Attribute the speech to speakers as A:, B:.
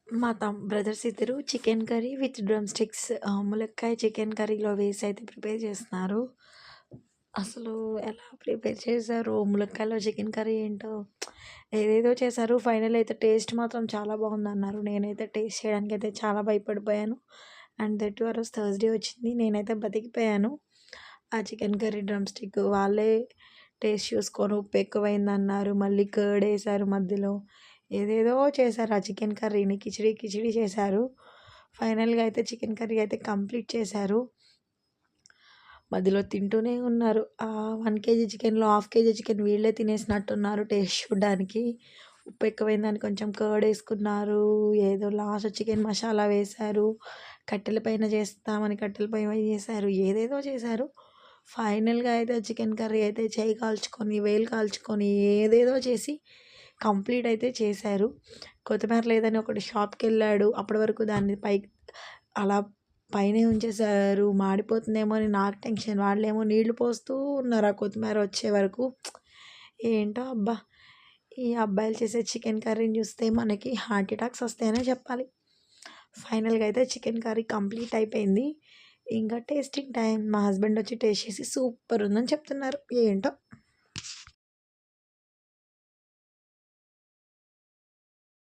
A: Brothers ఇద్దరు chicken curry with drum sticks ములక్కాయ chicken కర్రీలో వేసి అయితే ప్రిపేర్ చేస్తున్నారు. అసలు ఎలా ప్రిపేర్ చేశారో ములక్కాయలో చికెన్ కర్రీ ఏంటో ఏదేదో చేశారు. ఫైనల్ అయితే టేస్ట్ మాత్రం చాలా బాగుందన్నారు. నేనైతే టేస్ట్ చేయడానికైతే చాలా భయపడిపోయాను. అండ్ దట్ ఆ రోజు థర్స్‌డే వచ్చింది. నేనైతే బతికిపోయాను. ఆ చికెన్ కర్రీ డ్రమ్ స్టిక్ వాళ్ళే టేస్ట్ చూసుకొని ఉప్పు ఎక్కువైందన్నారు. మళ్ళీ కర్డ్ ఏసారు మధ్యలో. ఏదేదో చేశారు ఆ చికెన్ కర్రీని. కిచిడీ కిచిడీ చేశారు. ఫైనల్‌గా అయితే చికెన్ కర్రీ అయితే కంప్లీట్ చేశారు. మధ్యలో తింటూనే ఉన్నారు. 1 కేజీ చికెన్‌లో హాఫ్ కేజీ చికెన్ వీళ్ళే తినేసినట్టున్నారు టేస్ట్ చూడ్డానికి. ఉప్పు ఎక్కువైందని కొంచెం కర్డ్ ఏసుకున్నారు. ఏదో లాస్ట్ చికెన్ మసాలా వేశారు. కట్టెల పైన చేస్తామని కట్టెల పైన చేశారు. ఏదేదో చేశారు. ఫైనల్‌గా అయితే చికెన్ కర్రీ అయితే చెయ్యి కాల్చుకొని, వేలు కాల్చుకొని ఏదేదో చేసి కంప్లీట్ అయితే చేశారు. కొత్తిమీర లేదని ఒకటి షాప్‌కెళ్ళాడు. అప్పటి వరకు దాన్ని అలా పైనే ఉంచేశారు. మాడిపోతుందేమో అని నాకు టెన్షన్. వాళ్ళేమో నీళ్లు పోస్తూ ఉన్నారు ఆ కొత్తిమీర వచ్చే వరకు. ఏంటో అబ్బా! ఈ అబ్బాయిలు చేసే చికెన్ కర్రీని చూస్తే మనకి హార్ట్ అటాక్స్ వస్తాయనే చెప్పాలి. ఫైనల్‌గా అయితే చికెన్ కర్రీ కంప్లీట్ అయిపోయింది. ఇంకా టేస్టింగ్ టైమ్. మా హస్బెండ్ వచ్చి టేస్ట్ చేసి సూపర్ ఉందని చెప్తున్నారు. ఏంటో